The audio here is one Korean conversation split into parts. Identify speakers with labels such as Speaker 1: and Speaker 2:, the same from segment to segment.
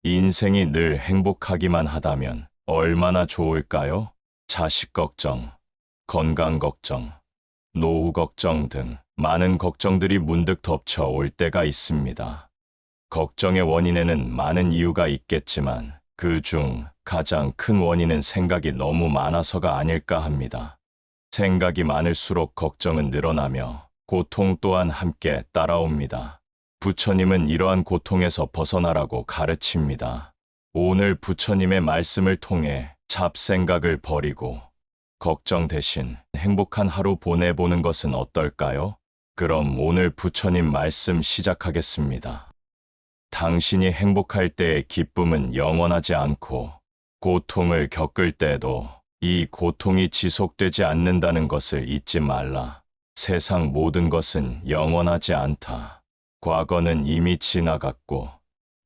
Speaker 1: 인생이 늘 행복하기만 하다면 얼마나 좋을까요? 자식 걱정, 건강 걱정, 노후 걱정 등 많은 걱정들이 문득 덮쳐 올 때가 있습니다. 걱정의 원인에는 많은 이유가 있겠지만 그중 가장 큰 원인은 생각이 너무 많아서가 아닐까 합니다. 생각이 많을수록 걱정은 늘어나며 고통 또한 함께 따라옵니다. 부처님은 이러한 고통에서 벗어나라고 가르칩니다. 오늘 부처님의 말씀을 통해 잡생각을 버리고 걱정 대신 행복한 하루 보내보는 것은 어떨까요? 그럼 오늘 부처님 말씀 시작하겠습니다. 당신이 행복할 때의 기쁨은 영원하지 않고 고통을 겪을 때도 이 고통이 지속되지 않는다는 것을 잊지 말라. 세상 모든 것은 영원하지 않다. 과거는 이미 지나갔고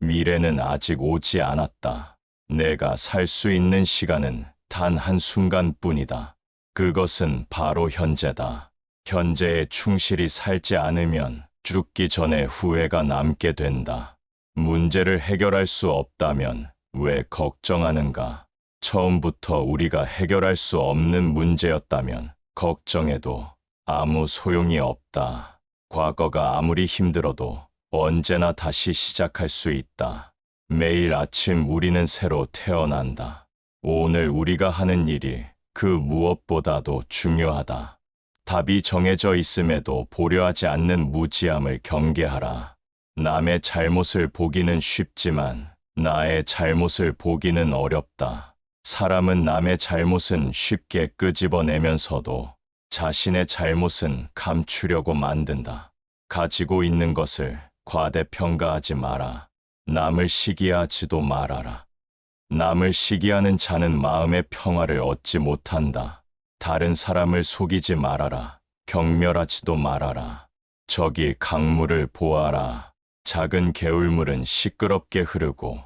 Speaker 1: 미래는 아직 오지 않았다. 내가 살 수 있는 시간은 단 한순간뿐이다. 그것은 바로 현재다. 현재에 충실히 살지 않으면 죽기 전에 후회가 남게 된다. 문제를 해결할 수 없다면 왜 걱정하는가? 처음부터 우리가 해결할 수 없는 문제였다면 걱정해도 아무 소용이 없다. 과거가 아무리 힘들어도 언제나 다시 시작할 수 있다. 매일 아침 우리는 새로 태어난다. 오늘 우리가 하는 일이 그 무엇보다도 중요하다. 답이 정해져 있음에도 보려 하지 않는 무지함을 경계하라. 남의 잘못을 보기는 쉽지만 나의 잘못을 보기는 어렵다. 사람은 남의 잘못은 쉽게 끄집어내면서도 자신의 잘못은 감추려고 만든다. 가지고 있는 것을 과대평가하지 마라. 남을 시기하지도 말아라. 남을 시기하는 자는 마음의 평화를 얻지 못한다. 다른 사람을 속이지 말아라. 경멸하지도 말아라. 저기 강물을 보아라. 작은 개울물은 시끄럽게 흐르고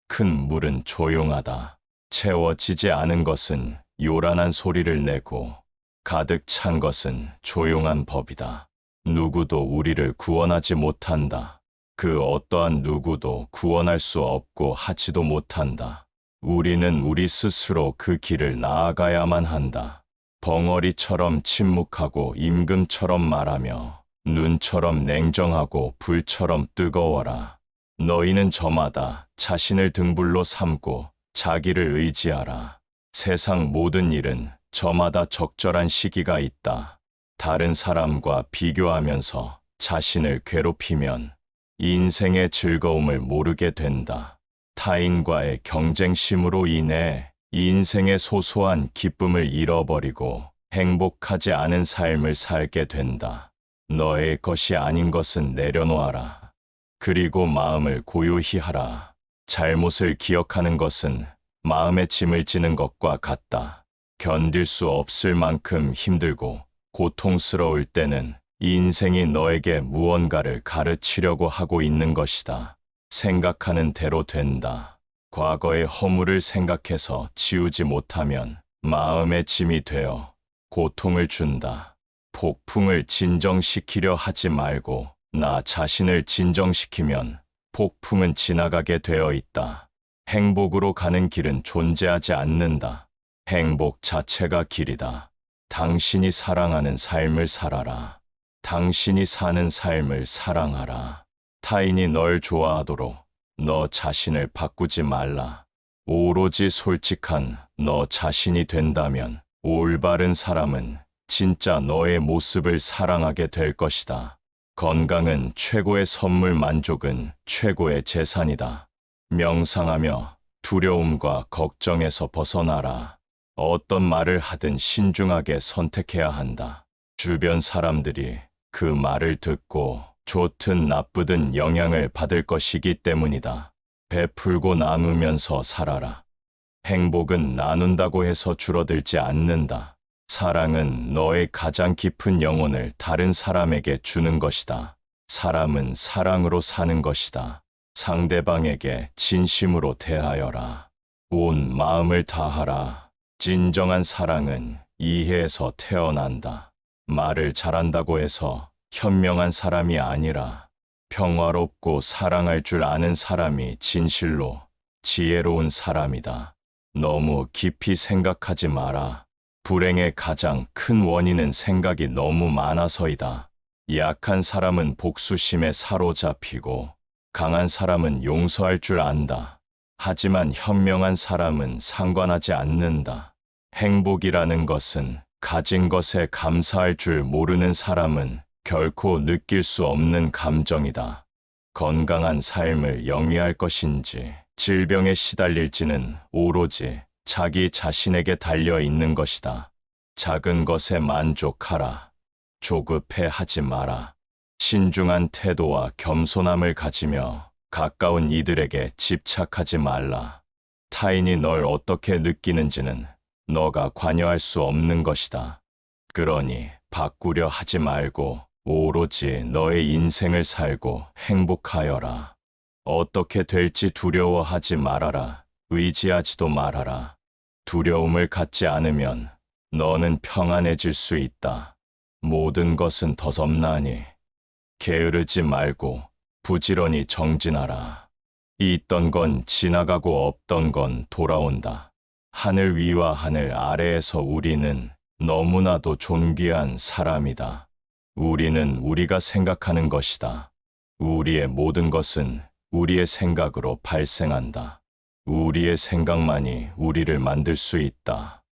Speaker 1: 큰 물은 조용하다. 채워지지 않은 것은 요란한 소리를 내고 가득 찬 것은 조용한 법이다. 누구도 우리를 구원하지 못한다. 그 어떠한 누구도 구원할 수 없고 하지도 못한다. 우리는 우리 스스로 그 길을 나아가야만 한다. 벙어리처럼 침묵하고 임금처럼 말하며 눈처럼 냉정하고 불처럼 뜨거워라. 너희는 저마다 자신을 등불로 삼고 자기를 의지하라. 세상 모든 일은 저마다 적절한 시기가 있다. 다른 사람과 비교하면서 자신을 괴롭히면 인생의 즐거움을 모르게 된다. 타인과의 경쟁심으로 인해 인생의 소소한 기쁨을 잃어버리고 행복하지 않은 삶을 살게 된다. 너의 것이 아닌 것은 내려놓아라. 그리고 마음을 고요히 하라. 잘못을 기억하는 것은 마음의 짐을 지는 것과 같다. 견딜 수 없을 만큼 힘들고 고통스러울 때는 인생이 너에게 무언가를 가르치려고 하고 있는 것이다. 생각하는 대로 된다. 과거의 허물을 생각해서 지우지 못하면 마음의 짐이 되어 고통을 준다. 폭풍을 진정시키려 하지 말고 나 자신을 진정시키면 폭풍은 지나가게 되어 있다. 행복으로 가는 길은 존재하지 않는다. 행복 자체가 길이다. 당신이 사랑하는 삶을 살아라. 당신이 사는 삶을 사랑하라. 타인이 널 좋아하도록 너 자신을 바꾸지 말라. 오로지 솔직한 너 자신이 된다면 올바른 사람은 진짜 너의 모습을 사랑하게 될 것이다. 건강은 최고의 선물, 만족은 최고의 재산이다. 명상하며 두려움과 걱정에서 벗어나라. 어떤 말을 하든 신중하게 선택해야 한다. 주변 사람들이 그 말을 듣고 좋든 나쁘든 영향을 받을 것이기 때문이다. 베풀고 나누면서 살아라. 행복은 나눈다고 해서 줄어들지 않는다. 사랑은 너의 가장 깊은 영혼을 다른 사람에게 주는 것이다. 사람은 사랑으로 사는 것이다. 상대방에게 진심으로 대하여라. 온 마음을 다하라. 진정한 사랑은 이해에서 태어난다. 말을 잘한다고 해서 현명한 사람이 아니라 평화롭고 사랑할 줄 아는 사람이 진실로 지혜로운 사람이다. 너무 깊이 생각하지 마라. 불행의 가장 큰 원인은 생각이 너무 많아서이다. 약한 사람은 복수심에 사로잡히고 강한 사람은 용서할 줄 안다. 하지만 현명한 사람은 상관하지 않는다. 행복이라는 것은 가진 것에 감사할 줄 모르는 사람은 결코 느낄 수 없는 감정이다. 건강한 삶을 영위할 것인지 질병에 시달릴지는 오로지 자기 자신에게 달려 있는 것이다. 작은 것에 만족하라. 조급해 하지 마라. 신중한 태도와 겸손함을 가지며 가까운 이들에게 집착하지 말라. 타인이 널 어떻게 느끼는지는 너가 관여할 수 없는 것이다. 그러니 바꾸려 하지 말고 오로지 너의 인생을 살고 행복하여라. 어떻게 될지 두려워하지 말아라. 의지하지도 말아라. 두려움을 갖지 않으면 너는 평안해질 수 있다. 모든 것은 더섭나니 게으르지 말고 부지런히 정진하라. 있던 건 지나가고 없던 건 돌아온다. 하늘 위와 하늘 아래에서 우리는 너무나도 존귀한 사람이다. 우리는 우리가 생각하는 것이다. 우리의 모든 것은 우리의 생각으로 발생한다. 우리의 생각만이 우리를 만들 수 있다.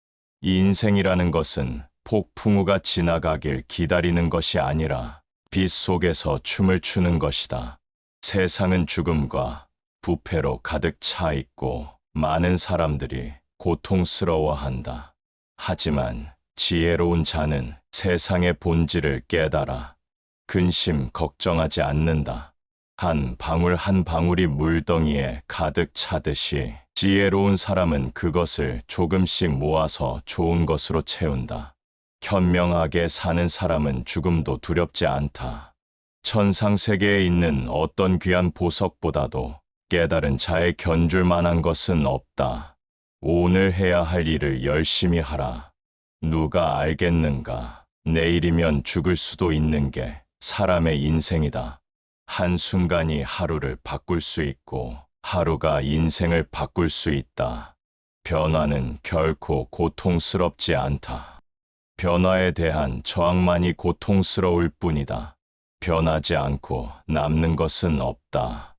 Speaker 1: 이 인생이라는 것은 폭풍우가 지나가길 기다리는 것이 아니라 빛 속에서 춤을 추는 것이다. 세상은 죽음과 부패로 가득 차 있고 많은 사람들이 고통스러워한다. 하지만 지혜로운 자는 세상의 본질을 깨달아 근심 걱정하지 않는다. 한 방울 한 방울이 물덩이에 가득 차듯이 지혜로운 사람은 그것을 조금씩 모아서 좋은 것으로 채운다. 현명하게 사는 사람은 죽음도 두렵지 않다. 천상세계에 있는 어떤 귀한 보석보다도 깨달은 자의 견줄 만한 것은 없다. 오늘 해야 할 일을 열심히 하라. 누가 알겠는가? 내일이면 죽을 수도 있는 게 사람의 인생이다. 한순간이 하루를 바꿀 수 있고 하루가 인생을 바꿀 수 있다. 변화는 결코 고통스럽지 않다. 변화에 대한 저항만이 고통스러울 뿐이다. 변하지 않고 남는 것은 없다.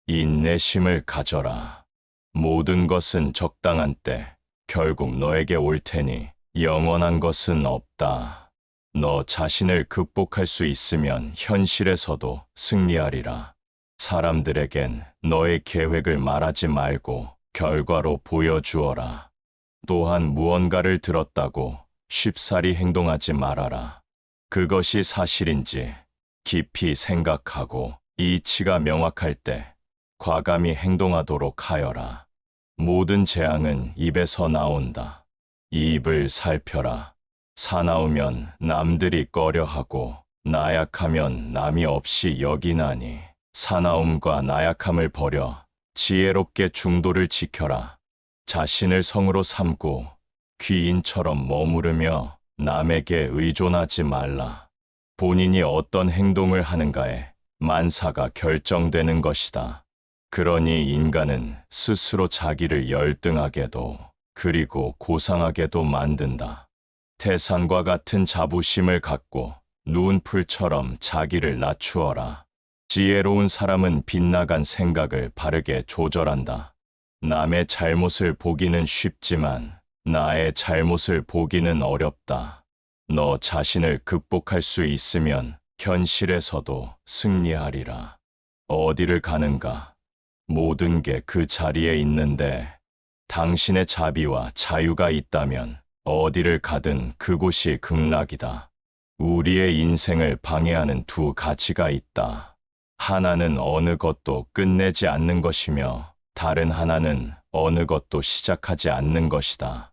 Speaker 1: 인내심을 가져라. 모든 것은 적당한 때 결국 너에게 올 테니 영원한 것은 없다. 너 자신을 극복할 수 있으면 현실에서도 승리하리라. 사람들에겐 너의 계획을 말하지 말고 결과로 보여주어라. 또한 무언가를 들었다고 쉽사리 행동하지 말아라. 그것이 사실인지 깊이 생각하고 이치가 명확할 때 과감히 행동하도록 하여라. 모든 재앙은 입에서 나온다. 입을 살펴라. 사나우면 남들이 꺼려하고 나약하면 남이 없이 여기나니 사나움과 나약함을 버려 지혜롭게 중도를 지켜라. 자신을 성으로 삼고 귀인처럼 머무르며 남에게 의존하지 말라. 본인이 어떤 행동을 하는가에 만사가 결정되는 것이다. 그러니 인간은 스스로 자기를 열등하게도 그리고 고상하게도 만든다. 태산과 같은 자부심을 갖고 누운 풀처럼 자기를 낮추어라. 지혜로운 사람은 빗나간 생각을 바르게 조절한다. 남의 잘못을 보기는 쉽지만 나의 잘못을 보기는 어렵다. 너 자신을 극복할 수 있으면 현실에서도 승리하리라. 어디를 가는가? 모든 게 그 자리에 있는데 당신의 자비와 자유가 있다면 어디를 가든 그곳이 극락이다. 우리의 인생을 방해하는 두 가지가 있다. 하나는 어느 것도 끝내지 않는 것이며 다른 하나는 어느 것도 시작하지 않는 것이다.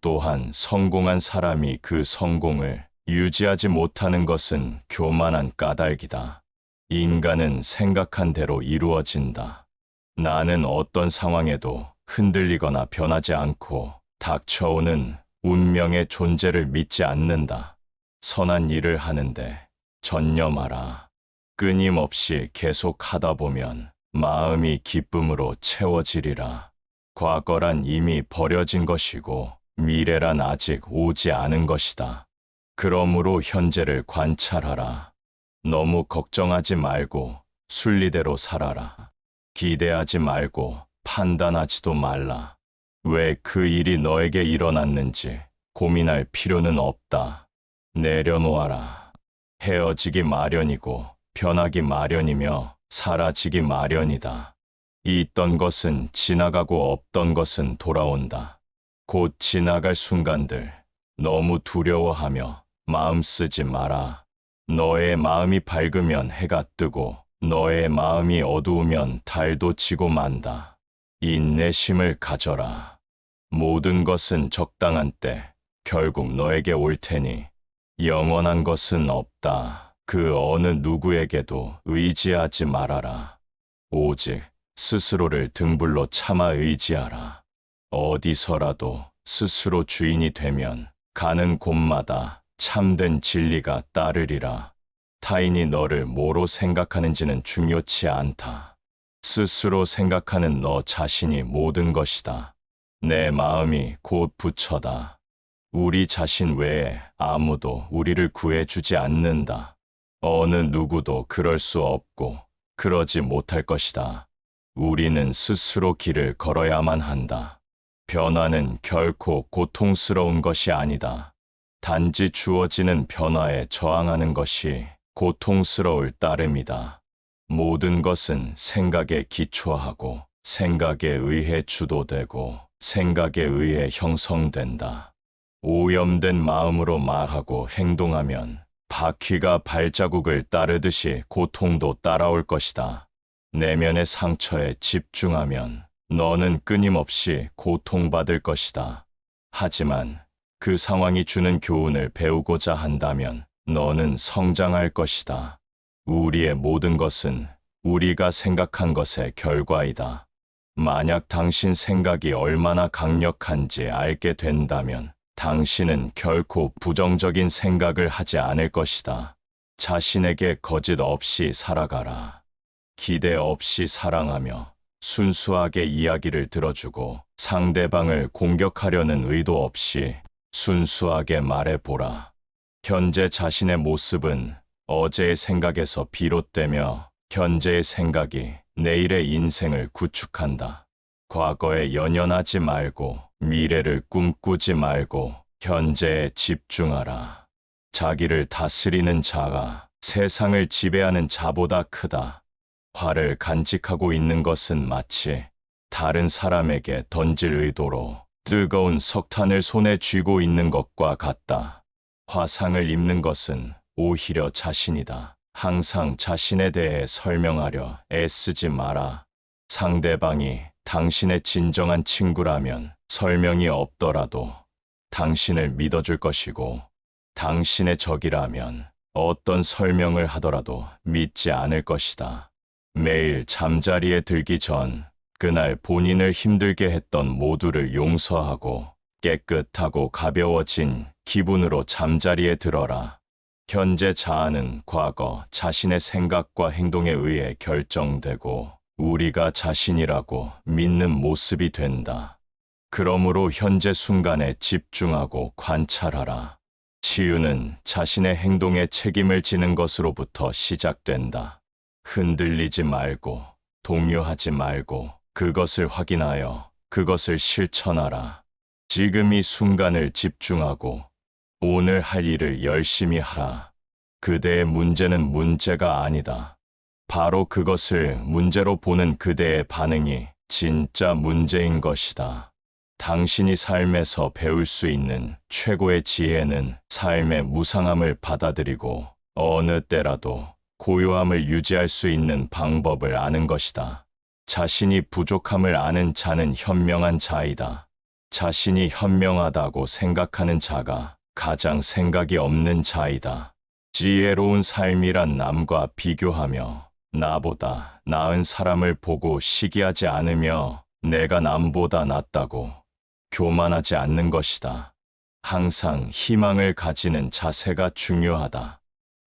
Speaker 1: 또한 성공한 사람이 그 성공을 유지하지 못하는 것은 교만한 까닭이다. 인간은 생각한 대로 이루어진다. 나는 어떤 상황에도 흔들리거나 변하지 않고 닥쳐오는 운명의 존재를 믿지 않는다. 선한 일을 하는데 전념하라. 끊임없이 계속하다 보면 마음이 기쁨으로 채워지리라. 과거란 이미 버려진 것이고 미래란 아직 오지 않은 것이다. 그러므로 현재를 관찰하라. 너무 걱정하지 말고 순리대로 살아라. 기대하지 말고 판단하지도 말라. 왜 그 일이 너에게 일어났는지 고민할 필요는 없다. 내려놓아라. 헤어지기 마련이고 변하기 마련이며 사라지기 마련이다. 있던 것은 지나가고 없던 것은 돌아온다. 곧 지나갈 순간들 너무 두려워하며 마음 쓰지 마라. 너의 마음이 밝으면 해가 뜨고 너의 마음이 어두우면 달도 지고 만다. 인내심을 가져라. 모든 것은 적당한 때 결국 너에게 올 테니 영원한 것은 없다. 그 어느 누구에게도 의지하지 말아라. 오직 스스로를 등불로 참아 의지하라. 어디서라도 스스로 주인이 되면 가는 곳마다 참된 진리가 따르리라. 타인이 너를 뭐로 생각하는지는 중요치 않다. 스스로 생각하는 너 자신이 모든 것이다. 내 마음이 곧 부처다. 우리 자신 외에 아무도 우리를 구해주지 않는다. 어느 누구도 그럴 수 없고 그러지 못할 것이다. 우리는 스스로 길을 걸어야만 한다. 변화는 결코 고통스러운 것이 아니다. 단지 주어지는 변화에 저항하는 것이 고통스러울 따름이다. 모든 것은 생각에 기초하고 생각에 의해 주도되고 생각에 의해 형성된다. 오염된 마음으로 말하고 행동하면 바퀴가 발자국을 따르듯이 고통도 따라올 것이다. 내면의 상처에 집중하면 너는 끊임없이 고통받을 것이다. 하지만 그 상황이 주는 교훈을 배우고자 한다면 너는 성장할 것이다. 우리의 모든 것은 우리가 생각한 것의 결과이다. 만약 당신 생각이 얼마나 강력한지 알게 된다면 당신은 결코 부정적인 생각을 하지 않을 것이다. 자신에게 거짓 없이 살아가라. 기대 없이 사랑하며 순수하게 이야기를 들어주고 상대방을 공격하려는 의도 없이 순수하게 말해보라. 현재 자신의 모습은 어제의 생각에서 비롯되며 현재의 생각이 내일의 인생을 구축한다. 과거에 연연하지 말고 미래를 꿈꾸지 말고 현재에 집중하라. 자기를 다스리는 자가 세상을 지배하는 자보다 크다. 화를 간직하고 있는 것은 마치 다른 사람에게 던질 의도로 뜨거운 석탄을 손에 쥐고 있는 것과 같다. 화상을 입는 것은 오히려 자신이다. 항상 자신에 대해 설명하려 애쓰지 마라. 상대방이 당신의 진정한 친구라면 설명이 없더라도 당신을 믿어줄 것이고 당신의 적이라면 어떤 설명을 하더라도 믿지 않을 것이다. 매일 잠자리에 들기 전 그날 본인을 힘들게 했던 모두를 용서하고 깨끗하고 가벼워진 기분으로 잠자리에 들어라. 현재 자아는 과거 자신의 생각과 행동에 의해 결정되고 우리가 자신이라고 믿는 모습이 된다. 그러므로 현재 순간에 집중하고 관찰하라. 치유는 자신의 행동에 책임을 지는 것으로부터 시작된다. 흔들리지 말고 동요하지 말고 그것을 확인하여 그것을 실천하라. 지금 이 순간을 집중하고 오늘 할 일을 열심히 하라. 그대의 문제는 문제가 아니다. 바로 그것을 문제로 보는 그대의 반응이 진짜 문제인 것이다. 당신이 삶에서 배울 수 있는 최고의 지혜는 삶의 무상함을 받아들이고 어느 때라도 고요함을 유지할 수 있는 방법을 아는 것이다. 자신이 부족함을 아는 자는 현명한 자이다. 자신이 현명하다고 생각하는 자가 가장 생각이 없는 자이다. 지혜로운 삶이란 남과 비교하며 나보다 나은 사람을 보고 시기하지 않으며 내가 남보다 낫다고 교만하지 않는 것이다. 항상 희망을 가지는 자세가 중요하다.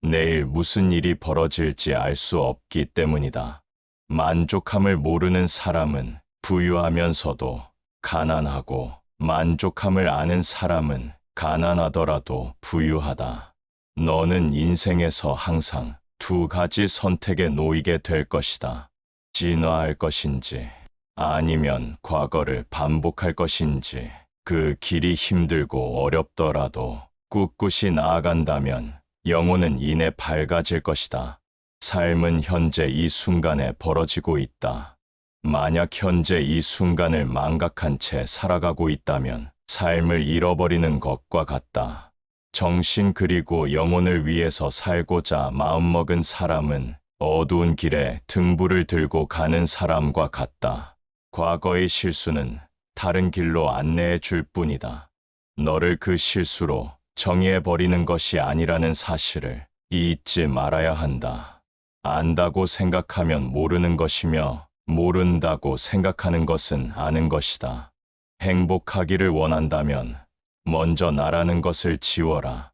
Speaker 1: 내일 무슨 일이 벌어질지 알 수 없기 때문이다. 만족함을 모르는 사람은 부유하면서도 가난하고, 만족함을 아는 사람은 가난하더라도 부유하다. 너는 인생에서 항상 두 가지 선택에 놓이게 될 것이다. 진화할 것인지, 아니면 과거를 반복할 것인지. 그 길이 힘들고 어렵더라도 꿋꿋이 나아간다면 영혼은 이내 밝아질 것이다. 삶은 현재 이 순간에 벌어지고 있다. 만약 현재 이 순간을 망각한 채 살아가고 있다면 삶을 잃어버리는 것과 같다. 정신 그리고 영혼을 위해서 살고자 마음먹은 사람은 어두운 길에 등불을 들고 가는 사람과 같다. 과거의 실수는 다른 길로 안내해 줄 뿐이다. 너를 그 실수로 정의해버리는 것이 아니라는 사실을 잊지 말아야 한다. 안다고 생각하면 모르는 것이며, 모른다고 생각하는 것은 아는 것이다. 행복하기를 원한다면 먼저 나라는 것을 지워라.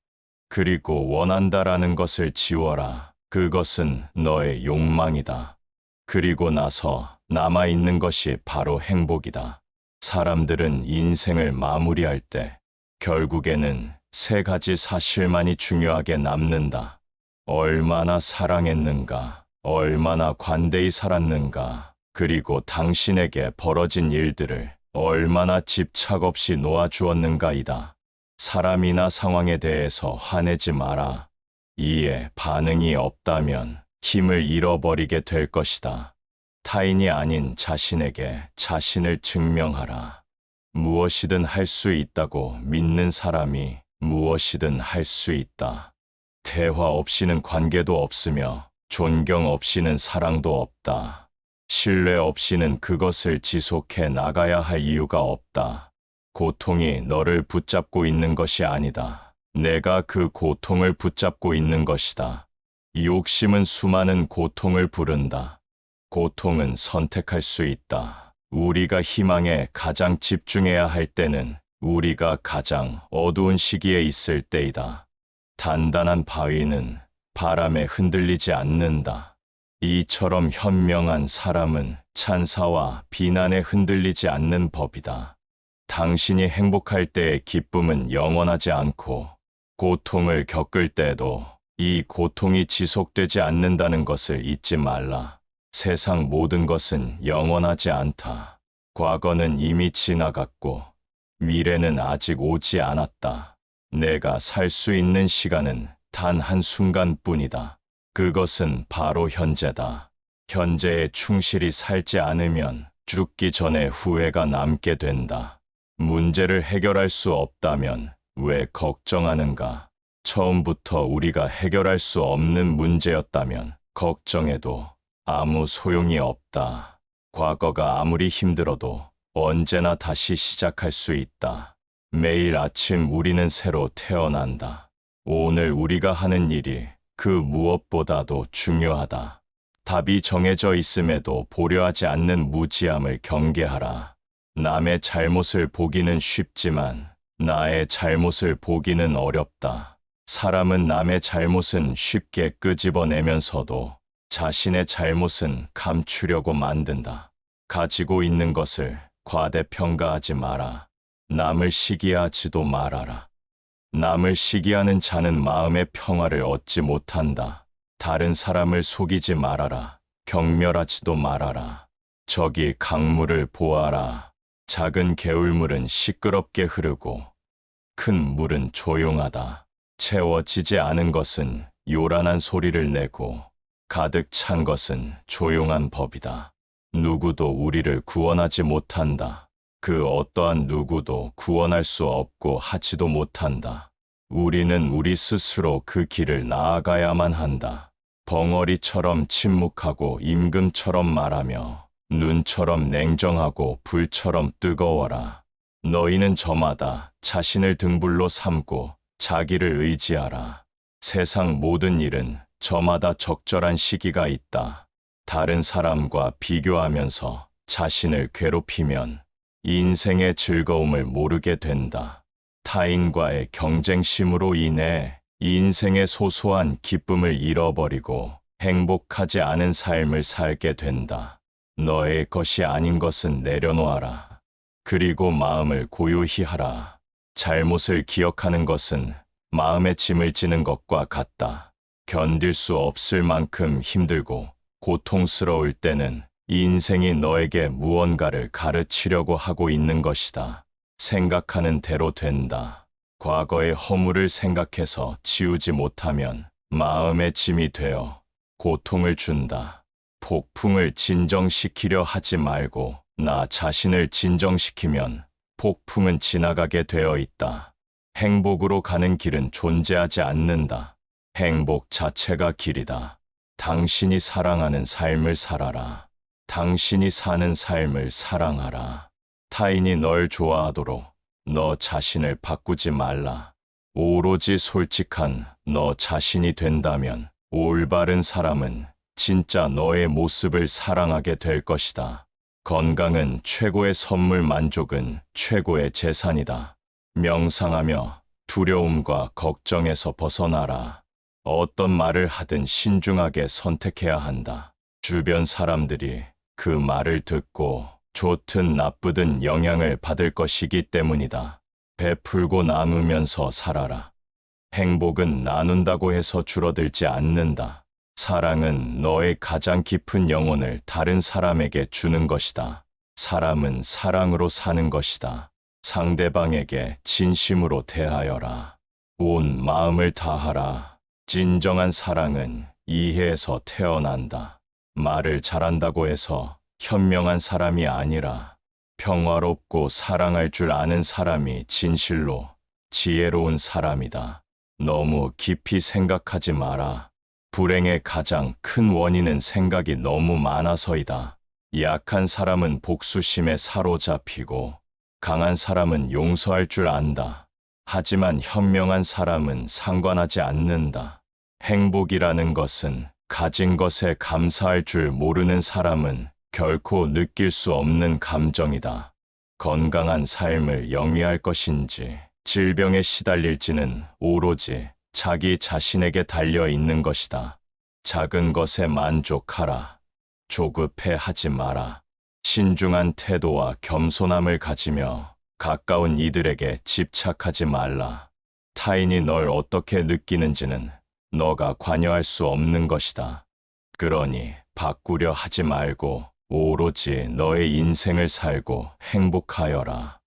Speaker 1: 그리고 원한다라는 것을 지워라. 그것은 너의 욕망이다. 그리고 나서 남아있는 것이 바로 행복이다. 사람들은 인생을 마무리할 때 결국에는 세 가지 사실만이 중요하게 남는다. 얼마나 사랑했는가, 얼마나 관대히 살았는가, 그리고 당신에게 벌어진 일들을 얼마나 집착 없이 놓아주었는가이다. 사람이나 상황에 대해서 화내지 마라. 이에 반응이 없다면 힘을 잃어버리게 될 것이다. 타인이 아닌 자신에게 자신을 증명하라. 무엇이든 할 수 있다고 믿는 사람이 무엇이든 할 수 있다. 대화 없이는 관계도 없으며 존경 없이는 사랑도 없다. 신뢰 없이는 그것을 지속해 나가야 할 이유가 없다. 고통이 너를 붙잡고 있는 것이 아니다. 내가 그 고통을 붙잡고 있는 것이다. 욕심은 수많은 고통을 부른다. 고통은 선택할 수 있다. 우리가 희망에 가장 집중해야 할 때는 우리가 가장 어두운 시기에 있을 때이다. 단단한 바위는 바람에 흔들리지 않는다. 이처럼 현명한 사람은 찬사와 비난에 흔들리지 않는 법이다. 당신이 행복할 때의 기쁨은 영원하지 않고, 고통을 겪을 때도 이 고통이 지속되지 않는다는 것을 잊지 말라. 세상 모든 것은 영원하지 않다. 과거는 이미 지나갔고 미래는 아직 오지 않았다. 내가 살 수 있는 시간은 단 한순간뿐이다. 그것은 바로 현재다. 현재에 충실히 살지 않으면 죽기 전에 후회가 남게 된다. 문제를 해결할 수 없다면 왜 걱정하는가? 처음부터 우리가 해결할 수 없는 문제였다면 걱정해도 아무 소용이 없다. 과거가 아무리 힘들어도 언제나 다시 시작할 수 있다. 매일 아침 우리는 새로 태어난다. 오늘 우리가 하는 일이 그 무엇보다도 중요하다. 답이 정해져 있음에도 보려 하지 않는 무지함을 경계하라. 남의 잘못을 보기는 쉽지만 나의 잘못을 보기는 어렵다. 사람은 남의 잘못은 쉽게 끄집어내면서도 자신의 잘못은 감추려고 만든다. 가지고 있는 것을 과대평가하지 마라. 남을 시기하지도 말아라. 남을 시기하는 자는 마음의 평화를 얻지 못한다. 다른 사람을 속이지 말아라. 경멸하지도 말아라. 저기 강물을 보아라. 작은 개울물은 시끄럽게 흐르고 큰 물은 조용하다. 채워지지 않은 것은 요란한 소리를 내고 가득 찬 것은 조용한 법이다. 누구도 우리를 구원하지 못한다. 그 어떠한 누구도 구원할 수 없고 하지도 못한다. 우리는 우리 스스로 그 길을 나아가야만 한다. 벙어리처럼 침묵하고 임금처럼 말하며 눈처럼 냉정하고 불처럼 뜨거워라. 너희는 저마다 자신을 등불로 삼고 자기를 의지하라. 세상 모든 일은 저마다 적절한 시기가 있다. 다른 사람과 비교하면서 자신을 괴롭히면 인생의 즐거움을 모르게 된다. 타인과의 경쟁심으로 인해 인생의 소소한 기쁨을 잃어버리고 행복하지 않은 삶을 살게 된다. 너의 것이 아닌 것은 내려놓아라. 그리고 마음을 고요히 하라. 잘못을 기억하는 것은 마음의 짐을 지는 것과 같다. 견딜 수 없을 만큼 힘들고 고통스러울 때는 인생이 너에게 무언가를 가르치려고 하고 있는 것이다. 생각하는 대로 된다. 과거의 허물을 생각해서 지우지 못하면 마음의 짐이 되어 고통을 준다. 폭풍을 진정시키려 하지 말고 나 자신을 진정시키면 폭풍은 지나가게 되어 있다. 행복으로 가는 길은 존재하지 않는다. 행복 자체가 길이다. 당신이 사랑하는 삶을 살아라. 당신이 사는 삶을 사랑하라. 타인이 널 좋아하도록 너 자신을 바꾸지 말라. 오로지 솔직한 너 자신이 된다면 올바른 사람은 진짜 너의 모습을 사랑하게 될 것이다. 건강은 최고의 선물, 만족은 최고의 재산이다. 명상하며 두려움과 걱정에서 벗어나라. 어떤 말을 하든 신중하게 선택해야 한다. 주변 사람들이 그 말을 듣고 좋든 나쁘든 영향을 받을 것이기 때문이다. 베풀고 나누면서 살아라. 행복은 나눈다고 해서 줄어들지 않는다. 사랑은 너의 가장 깊은 영혼을 다른 사람에게 주는 것이다. 사람은 사랑으로 사는 것이다. 상대방에게 진심으로 대하여라. 온 마음을 다하라. 진정한 사랑은 이해에서 태어난다. 말을 잘한다고 해서 현명한 사람이 아니라 평화롭고 사랑할 줄 아는 사람이 진실로 지혜로운 사람이다. 너무 깊이 생각하지 마라. 불행의 가장 큰 원인은 생각이 너무 많아서이다. 약한 사람은 복수심에 사로잡히고 강한 사람은 용서할 줄 안다. 하지만 현명한 사람은 상관하지 않는다. 행복이라는 것은 가진 것에 감사할 줄 모르는 사람은 결코 느낄 수 없는 감정이다. 건강한 삶을 영위할 것인지 질병에 시달릴지는 오로지 자기 자신에게 달려 있는 것이다. 작은 것에 만족하라. 조급해 하지 마라. 신중한 태도와 겸손함을 가지며 가까운 이들에게 집착하지 말라. 타인이 널 어떻게 느끼는지는 너가 관여할 수 없는 것이다. 그러니 바꾸려 하지 말고 오로지 너의 인생을 살고 행복하여라.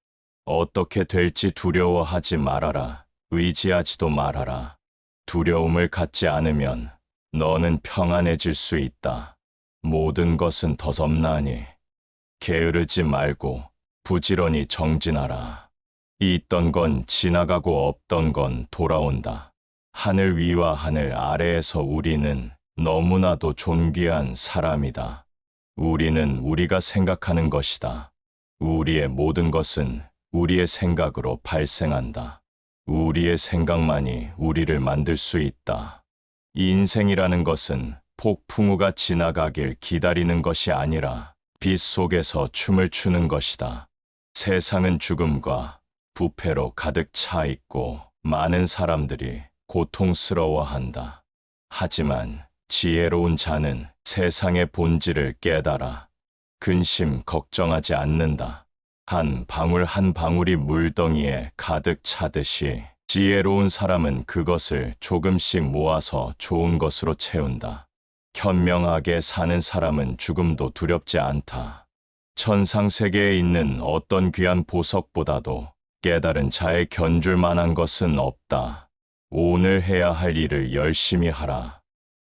Speaker 1: 어떻게 될지 두려워하지 말아라. 의지하지도 말아라. 두려움을 갖지 않으면 너는 평안해질 수 있다. 모든 것은 덧없나니 게으르지 말고 부지런히 정진하라. 있던 건 지나가고 없던 건 돌아온다. 하늘 위와 하늘 아래에서 우리는 너무나도 존귀한 사람이다. 우리는 우리가 생각하는 것이다. 우리의 모든 것은 우리의 생각으로 발생한다. 우리의 생각만이 우리를 만들 수 있다. 인생이라는 것은 폭풍우가 지나가길 기다리는 것이 아니라 빛 속에서 춤을 추는 것이다. 세상은 죽음과 부패로 가득 차 있고 많은 사람들이 고통스러워한다. 하지만 지혜로운 자는 세상의 본질을 깨달아 근심 걱정하지 않는다. 한 방울 한 방울이 물덩이에 가득 차듯이 지혜로운 사람은 그것을 조금씩 모아서 좋은 것으로 채운다. 현명하게 사는 사람은 죽음도 두렵지 않다. 천상세계에 있는 어떤 귀한 보석보다도 깨달은 자의 견줄 만한 것은 없다. 오늘 해야 할 일을 열심히 하라.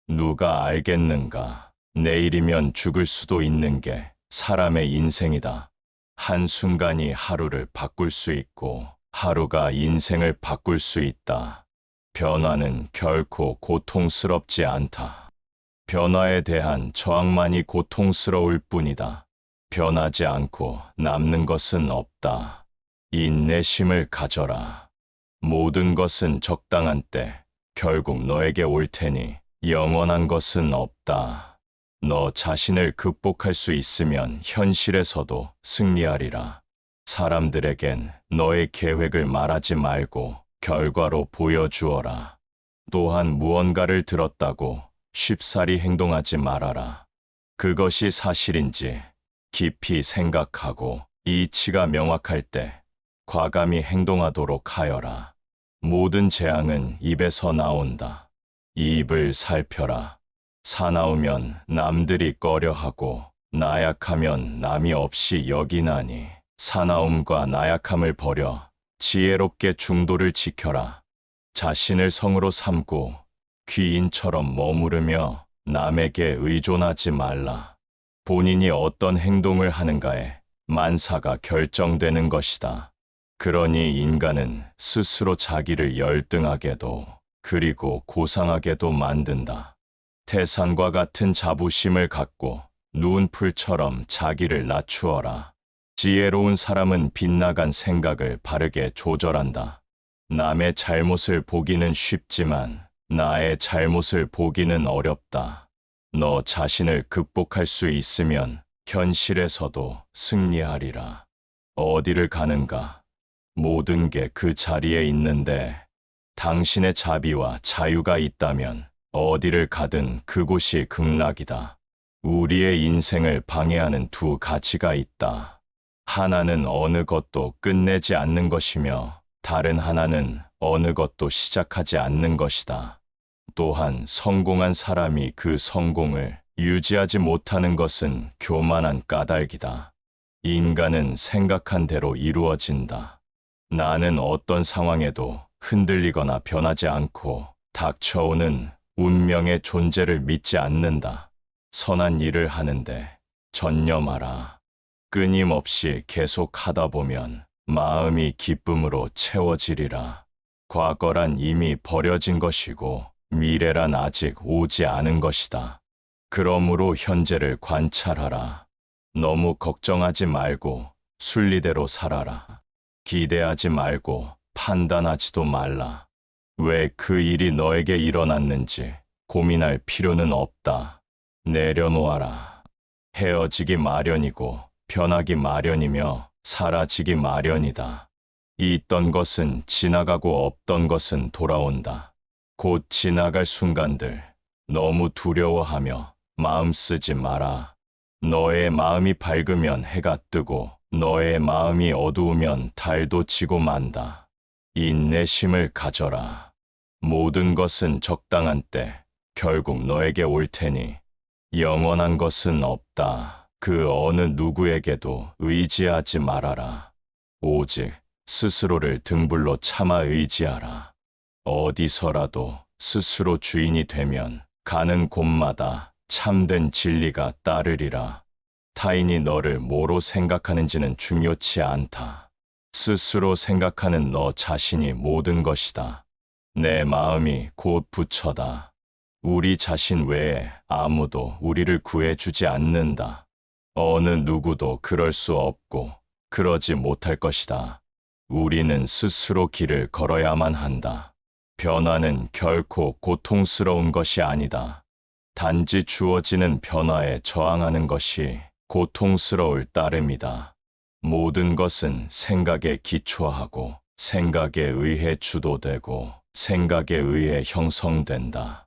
Speaker 1: 누가 알겠는가? 내일이면 죽을 수도 있는 게 사람의 인생이다. 한순간이 하루를 바꿀 수 있고 하루가 인생을 바꿀 수 있다. 변화는 결코 고통스럽지 않다. 변화에 대한 저항만이 고통스러울 뿐이다. 변하지 않고 남는 것은 없다. 인내심을 가져라. 모든 것은 적당한 때 결국 너에게 올 테니 영원한 것은 없다. 너 자신을 극복할 수 있으면 현실에서도 승리하리라. 사람들에겐 너의 계획을 말하지 말고 결과로 보여주어라. 또한 무언가를 들었다고 쉽사리 행동하지 말아라. 그것이 사실인지 깊이 생각하고 이치가 명확할 때 과감히 행동하도록 하여라. 모든 재앙은 입에서 나온다. 입을 살펴라. 사나우면 남들이 꺼려하고 나약하면 남이 없이 여기나니 사나움과 나약함을 버려 지혜롭게 중도를 지켜라. 자신을 성으로 삼고 귀인처럼 머무르며 남에게 의존하지 말라. 본인이 어떤 행동을 하는가에 만사가 결정되는 것이다. 그러니 인간은 스스로 자기를 열등하게도 그리고 고상하게도 만든다. 태산과 같은 자부심을 갖고 누운 풀처럼 자기를 낮추어라. 지혜로운 사람은 빗나간 생각을 바르게 조절한다. 남의 잘못을 보기는 쉽지만 나의 잘못을 보기는 어렵다. 너 자신을 극복할 수 있으면 현실에서도 승리하리라. 어디를 가는가? 모든 게 그 자리에 있는데 당신의 자비와 자유가 있다면 어디를 가든 그곳이 극락이다. 우리의 인생을 방해하는 두 가지가 있다. 하나는 어느 것도 끝내지 않는 것이며 다른 하나는 어느 것도 시작하지 않는 것이다. 또한 성공한 사람이 그 성공을 유지하지 못하는 것은 교만한 까닭이다. 인간은 생각한 대로 이루어진다. 나는 어떤 상황에도 흔들리거나 변하지 않고 닥쳐오는 운명의 존재를 믿지 않는다. 선한 일을 하는데 전념하라. 끊임없이 계속 하다 보면 마음이 기쁨으로 채워지리라. 과거란 이미 버려진 것이고 미래란 아직 오지 않은 것이다. 그러므로 현재를 관찰하라. 너무 걱정하지 말고 순리대로 살아라. 기대하지 말고 판단하지도 말라. 왜 그 일이 너에게 일어났는지 고민할 필요는 없다. 내려놓아라. 헤어지기 마련이고 변하기 마련이며 사라지기 마련이다. 있던 것은 지나가고 없던 것은 돌아온다. 곧 지나갈 순간들 너무 두려워하며 마음 쓰지 마라. 너의 마음이 밝으면 해가 뜨고 너의 마음이 어두우면 달도 지고 만다. 인내심을 가져라. 모든 것은 적당한 때 결국 너에게 올 테니 영원한 것은 없다. 그 어느 누구에게도 의지하지 말아라. 오직 스스로를 등불로 참아 의지하라. 어디서라도 스스로 주인이 되면 가는 곳마다 참된 진리가 따르리라. 타인이 너를 뭐로 생각하는지는 중요치 않다. 스스로 생각하는 너 자신이 모든 것이다. 내 마음이 곧 부처다. 우리 자신 외에 아무도 우리를 구해주지 않는다. 어느 누구도 그럴 수 없고 그러지 못할 것이다. 우리는 스스로 길을 걸어야만 한다. 변화는 결코 고통스러운 것이 아니다. 단지 주어지는 변화에 저항하는 것이 고통스러울 따름이다. 모든 것은 생각에 기초하고 생각에 의해 주도되고 생각에 의해 형성된다.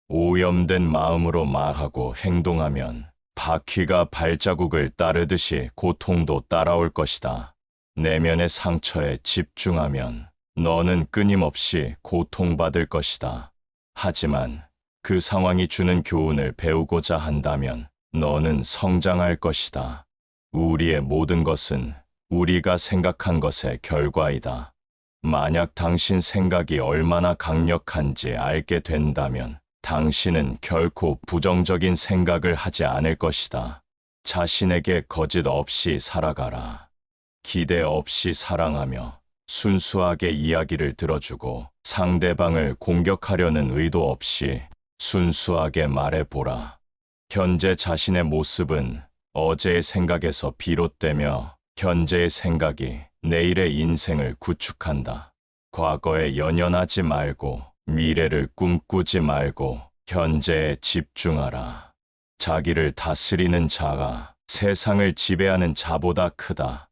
Speaker 1: 오염된 마음으로 말하고 행동하면 바퀴가 발자국을 따르듯이 고통도 따라올 것이다. 내면의 상처에 집중하면 너는 끊임없이 고통받을 것이다. 하지만 그 상황이 주는 교훈을 배우고자 한다면 너는 성장할 것이다. 우리의 모든 것은 우리가 생각한 것의 결과이다. 만약 당신 생각이 얼마나 강력한지 알게 된다면 당신은 결코 부정적인 생각을 하지 않을 것이다. 자신에게 거짓 없이 살아가라. 기대 없이 사랑하며 순수하게 이야기를 들어주고 상대방을 공격하려는 의도 없이 순수하게 말해보라. 현재 자신의 모습은 어제의 생각에서 비롯되며 현재의 생각이 내일의 인생을 구축한다. 과거에 연연하지 말고 미래를 꿈꾸지 말고 현재에 집중하라. 자기를 다스리는 자가 세상을 지배하는 자보다 크다.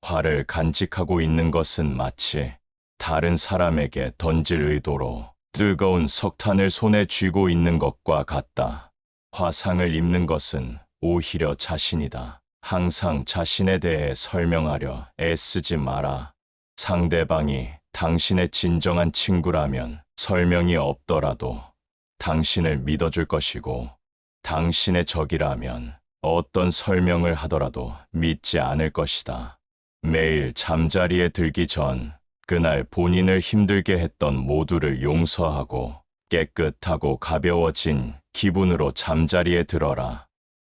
Speaker 1: 화를 간직하고 있는 것은 마치 다른 사람에게 던질 의도로 뜨거운 석탄을 손에 쥐고 있는 것과 같다. 화상을 입는 것은 오히려 자신이다. 항상 자신에 대해 설명하려 애쓰지 마라. 상대방이 당신의 진정한 친구라면 설명이 없더라도 당신을 믿어줄 것이고, 당신의 적이라면 어떤 설명을 하더라도 믿지 않을 것이다. 매일 잠자리에 들기 전 그날 본인을 힘들게 했던 모두를 용서하고 깨끗하고 가벼워진 기분으로 잠자리에 들어라.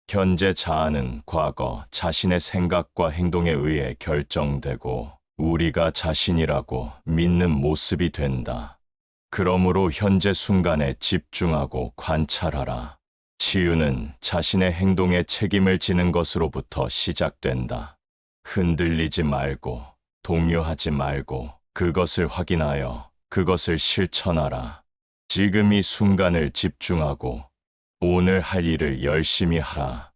Speaker 1: 현재 자아는 과거 자신의 생각과 행동에 의해 결정되고 우리가 자신이라고 믿는 모습이 된다. 그러므로 현재 순간에 집중하고 관찰하라. 치유는 자신의 행동에 책임을 지는 것으로부터 시작된다. 흔들리지 말고, 동요하지 말고, 그것을 확인하여 그것을 실천하라. 지금 이 순간을 집중하고 오늘 할 일을 열심히 하라.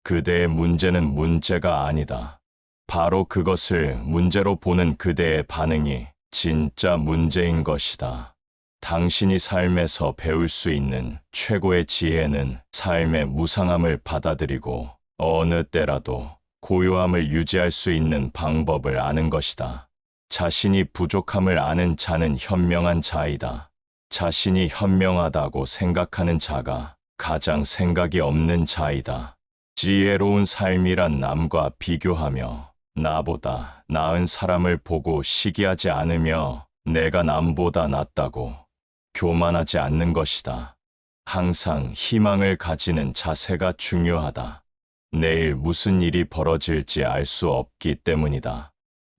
Speaker 1: 그대의 문제는 문제가 아니다. 바로 그것을 문제로 보는 그대의 반응이 진짜 문제인 것이다. 당신이 삶에서 배울 수 있는 최고의 지혜는 삶의 무상함을 받아들이고 어느 때라도 고요함을 유지할 수 있는 방법을 아는 것이다. 자신이 부족함을 아는 자는 현명한 자이다. 자신이 현명하다고 생각하는 자가 가장 생각이 없는 자이다. 지혜로운 삶이란 남과 비교하며 나보다 나은 사람을 보고 시기하지 않으며 내가 남보다 낫다고 교만하지 않는 것이다. 항상 희망을 가지는 자세가 중요하다. 내일 무슨 일이 벌어질지 알 수 없기 때문이다.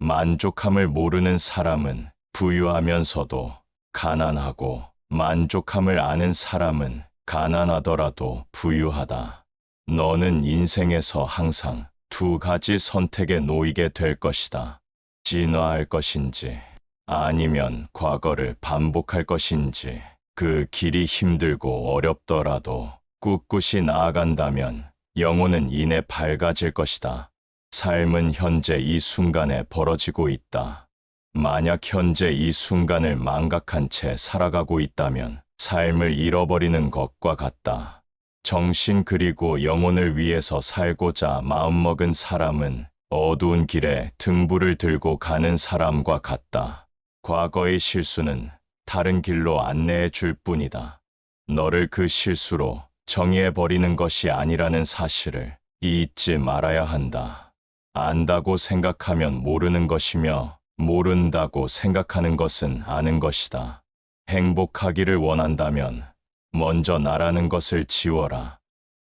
Speaker 1: 만족함을 모르는 사람은 부유하면서도 가난하고, 만족함을 아는 사람은 가난하더라도 부유하다. 너는 인생에서 항상 두 가지 선택에 놓이게 될 것이다. 진화할 것인지 아니면 과거를 반복할 것인지. 그 길이 힘들고 어렵더라도 꿋꿋이 나아간다면 영혼은 이내 밝아질 것이다. 삶은 현재 이 순간에 벌어지고 있다. 만약 현재 이 순간을 망각한 채 살아가고 있다면 삶을 잃어버리는 것과 같다. 정신 그리고 영혼을 위해서 살고자 마음먹은 사람은 어두운 길에 등불을 들고 가는 사람과 같다. 과거의 실수는 다른 길로 안내해 줄 뿐이다. 너를 그 실수로 정의해버리는 것이 아니라는 사실을 잊지 말아야 한다. 안다고 생각하면 모르는 것이며 모른다고 생각하는 것은 아는 것이다. 행복하기를 원한다면 먼저 나라는 것을 지워라.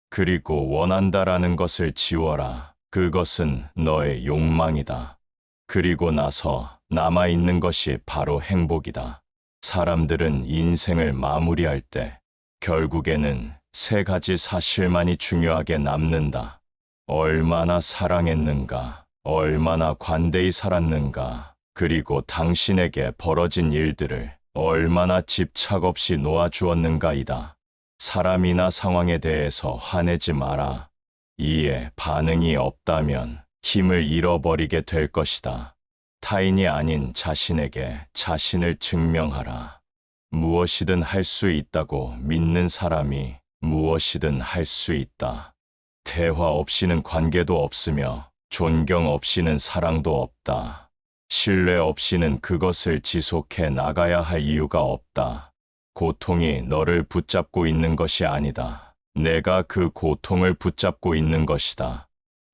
Speaker 1: 그리고 원한다라는 것을 지워라. 그것은 너의 욕망이다. 그리고 나서 남아있는 것이 바로 행복이다. 사람들은 인생을 마무리할 때 결국에는 세 가지 사실만이 중요하게 남는다. 얼마나 사랑했는가, 얼마나 관대히 살았는가, 그리고 당신에게 벌어진 일들을 얼마나 집착 없이 놓아주었는가이다. 사람이나 상황에 대해서 화내지 마라. 이에 반응이 없다면 힘을 잃어버리게 될 것이다. 타인이 아닌 자신에게 자신을 증명하라. 무엇이든 할 수 있다고 믿는 사람이 무엇이든 할 수 있다. 대화 없이는 관계도 없으며 존경 없이는 사랑도 없다. 신뢰 없이는 그것을 지속해 나가야 할 이유가 없다. 고통이 너를 붙잡고 있는 것이 아니다. 내가 그 고통을 붙잡고 있는 것이다.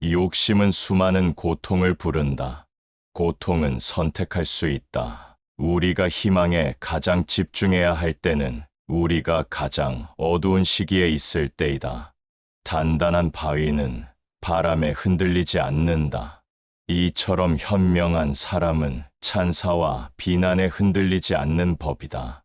Speaker 1: 욕심은 수많은 고통을 부른다. 고통은 선택할 수 있다. 우리가 희망에 가장 집중해야 할 때는 우리가 가장 어두운 시기에 있을 때이다. 단단한 바위는 바람에 흔들리지 않는다. 이처럼 현명한 사람은 찬사와 비난에 흔들리지 않는 법이다.